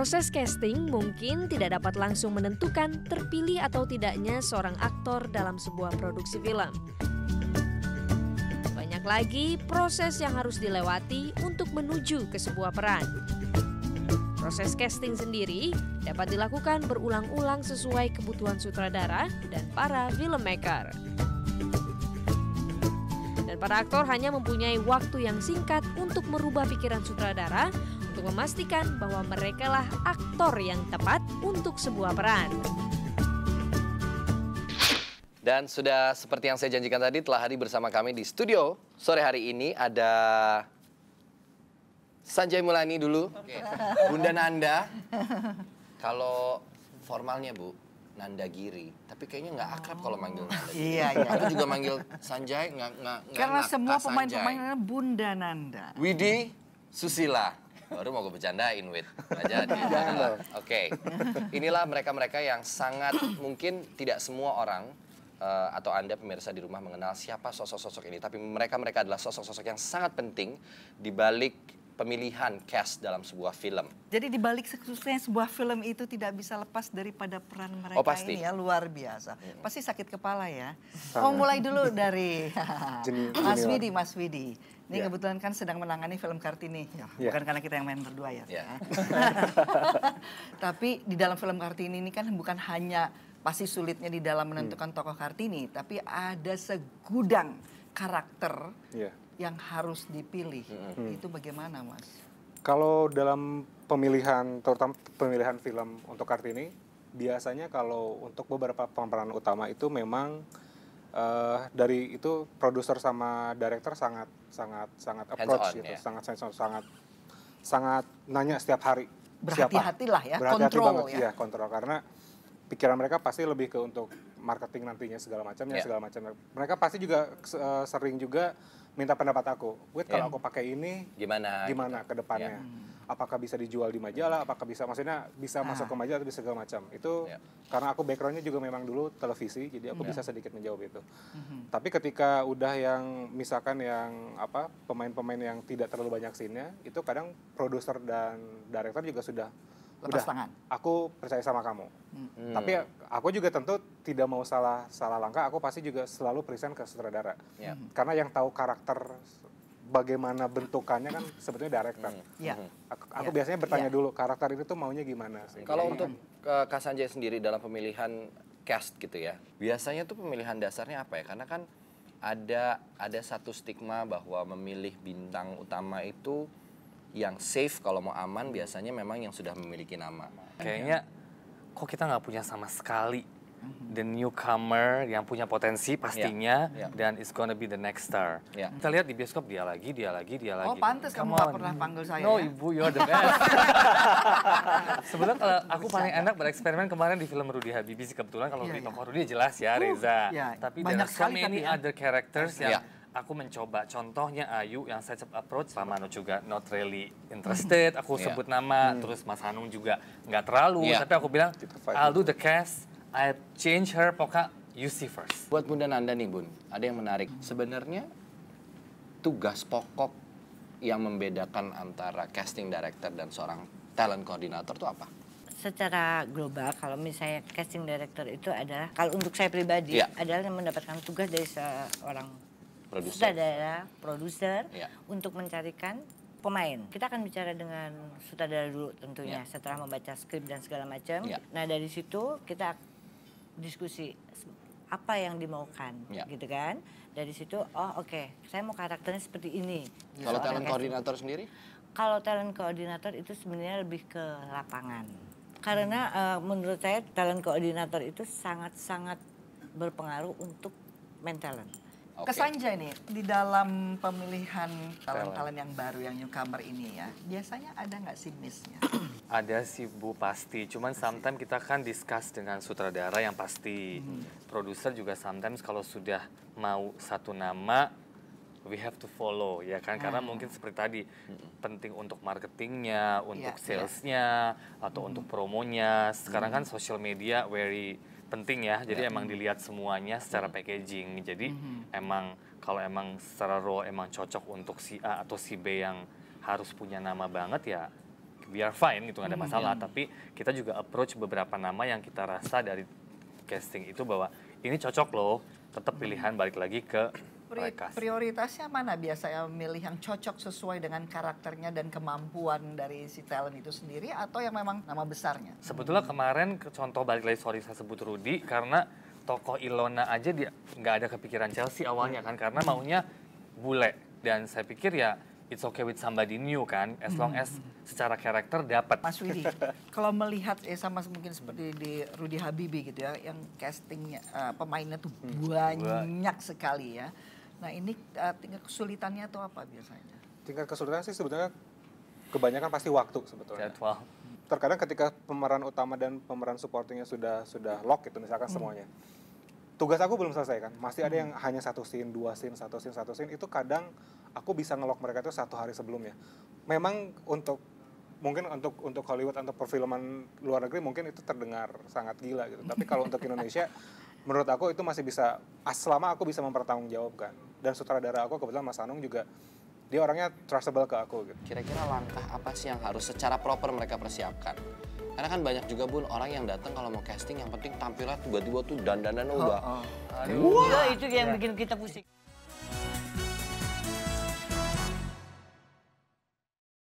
Proses casting mungkin tidak dapat langsung menentukan terpilih atau tidaknya seorang aktor dalam sebuah produksi film. Banyak lagi proses yang harus dilewati untuk menuju ke sebuah peran. Proses casting sendiri dapat dilakukan berulang-ulang sesuai kebutuhan sutradara dan para filmmaker. Dan para aktor hanya mempunyai waktu yang singkat untuk merubah pikiran sutradara untuk memastikan bahwa merekalah aktor yang tepat untuk sebuah peran. Dan sudah seperti yang saya janjikan tadi, telah hadir bersama kami di studio. Sore hari ini ada Sanjay Mulani dulu, Bunda Nanda. Kalau formalnya Bu, Nanda Giri. Tapi kayaknya nggak akrab kalau manggil Nanda Giri. Iya. Aku juga manggil Sanjay, nggak Karena semua Kak pemain-pemainnya Bunda Nanda. Widi Susila. Baru mau gue bercandain, Wid. Nggak jadi. Oke. Inilah mereka-mereka yang sangat mungkin tidak semua orang atau Anda pemirsa di rumah mengenal siapa sosok-sosok ini. Tapi mereka-mereka adalah sosok-sosok yang sangat penting di balik pemilihan cast dalam sebuah film. Jadi di balik suksesnya sebuah film itu tidak bisa lepas daripada peran mereka pasti. ini ya, luar biasa. Pasti sakit kepala ya. Mulai dulu dari Mas Widi. Ini kebetulan kan sedang menangani film Kartini. Bukan karena kita yang main berdua ya. Tapi di dalam film Kartini ini kan bukan hanya pasti sulitnya di dalam menentukan tokoh Kartini, tapi ada segudang karakter yang harus dipilih. Itu bagaimana, Mas? Kalau dalam pemilihan, terutama pemilihan film untuk Kartini, biasanya kalau untuk beberapa pemeran utama itu memang dari itu produser sama director sangat approach gitu, sangat nanya setiap hari. Berhati-hatilah ya, berhati-hati kontrol banget, ya. Kontrol, karena pikiran mereka pasti lebih ke untuk marketing nantinya segala macamnya. Mereka pasti juga sering juga minta pendapat aku, Wid kalau aku pakai ini gimana ke depannya? Apakah bisa dijual di majalah? Apakah bisa masuk ke majalah atau bisa segala macam? Itu karena aku backgroundnya juga memang dulu televisi, jadi aku bisa sedikit menjawab itu. Tapi ketika udah yang misalkan yang pemain-pemain yang tidak terlalu banyak scene-nya, itu kadang produser dan director juga sudah lepas tangan. Aku percaya sama kamu. Tapi aku juga tentu tidak mau salah langkah. Aku pasti juga selalu present ke sutradara. Karena yang tahu karakter bagaimana bentukannya kan sebetulnya director. Aku biasanya bertanya dulu karakter itu tuh maunya gimana. Kalau untuk Kak Sanjay sendiri dalam pemilihan cast gitu ya, biasanya tuh pemilihan dasarnya apa ya? Karena kan ada satu stigma bahwa memilih bintang utama itu yang safe, kalau mau aman biasanya memang yang sudah memiliki nama. Kayaknya kok kita nggak punya sama sekali the newcomer yang punya potensi pastinya dan it's gonna be the next star. Kita lihat di bioskop dia lagi. Oh pantes kamu nggak pernah panggil saya. No ya? Ibu, you're the best. Sebenarnya kalau aku paling enak bereksperimen kemarin di film Rudy Habibie sih, kebetulan kalau di tokoh Rudy jelas ya Reza. Tapi there are so many other characters yang aku mencoba. Contohnya Ayu yang saya approach, sama Manu juga not really interested. Aku sebut nama, terus Mas Hanung juga nggak terlalu. Tapi aku bilang, I'll do the cast, I'll change her, pokoknya you see first. Buat Bunda Nanda nih Bun, ada yang menarik. Sebenarnya tugas pokok yang membedakan antara casting director dan seorang talent coordinator itu apa? Secara global, kalau misalnya casting director itu adalah, kalau untuk saya pribadi, adalah yang mendapatkan tugas dari seorang produser untuk mencarikan pemain. Kita akan bicara dengan sutradara dulu tentunya setelah membaca skrip dan segala macam. Nah dari situ kita diskusi apa yang dimaukan, gitu kan? Dari situ, saya mau karakternya seperti ini. Kalau talent koordinator sendiri? Kalau talent koordinator itu sebenarnya lebih ke lapangan. Karena menurut saya talent koordinator itu sangat-sangat berpengaruh untuk main talent. Ke Sanjay nih, di dalam pemilihan talent-talent yang baru, yang newcomer ini ya, biasanya ada nggak sih miss-nya? Ada sih Bu, pasti. Cuman sometimes kita kan discuss dengan sutradara yang pasti. Produser juga sometimes kalau sudah mau satu nama, we have to follow ya kan. Karena mungkin seperti tadi, penting untuk marketingnya, untuk salesnya, atau untuk promonya. Sekarang kan social media very penting ya, jadi emang dilihat semuanya secara packaging. Jadi emang kalau emang secara role emang cocok untuk si A atau si B yang harus punya nama banget ya, we are fine, itu nggak ada masalah. Tapi kita juga approach beberapa nama yang kita rasa dari casting itu bahwa ini cocok loh, tetap pilihan balik lagi ke mereka. Prioritasnya mana biasanya memilih yang cocok sesuai dengan karakternya dan kemampuan dari si talent itu sendiri atau yang memang nama besarnya? Sebetulnya kemarin contoh balik lagi, sorry saya sebut Rudy, karena tokoh Ilona aja dia nggak ada kepikiran Chelsea awalnya kan, karena maunya bule. Dan saya pikir ya it's okay with somebody new kan, as long as secara karakter dapat. Mas Widi, kalau melihat sama mungkin seperti di Rudy Habibie gitu ya, yang castingnya pemainnya tuh banyak sekali ya. Nah ini tingkat kesulitannya atau apa biasanya? Tingkat kesulitan sih sebetulnya kebanyakan pasti waktu sebetulnya. Jadwal. Terkadang ketika pemeran utama dan pemeran supportingnya sudah lock gitu misalkan semuanya. Tugas aku belum selesai kan, masih ada yang hanya 1 scene, 2 scene, 1 scene, itu kadang aku bisa nge-lock mereka itu 1 hari sebelumnya. Memang mungkin untuk Hollywood, untuk perfilman luar negeri mungkin itu terdengar sangat gila gitu. Tapi kalau untuk Indonesia, menurut aku itu masih bisa, selama aku bisa mempertanggungjawabkan. Dan sutradara aku kebetulan Mas Anung juga, dia orangnya trustable ke aku gitu. Kira-kira langkah apa sih yang harus secara proper mereka persiapkan? Karena kan banyak juga Bun orang yang datang kalau mau casting yang penting tampilnya tiba-tiba tuh dandanan udah. Iya itu yang bikin kita pusing.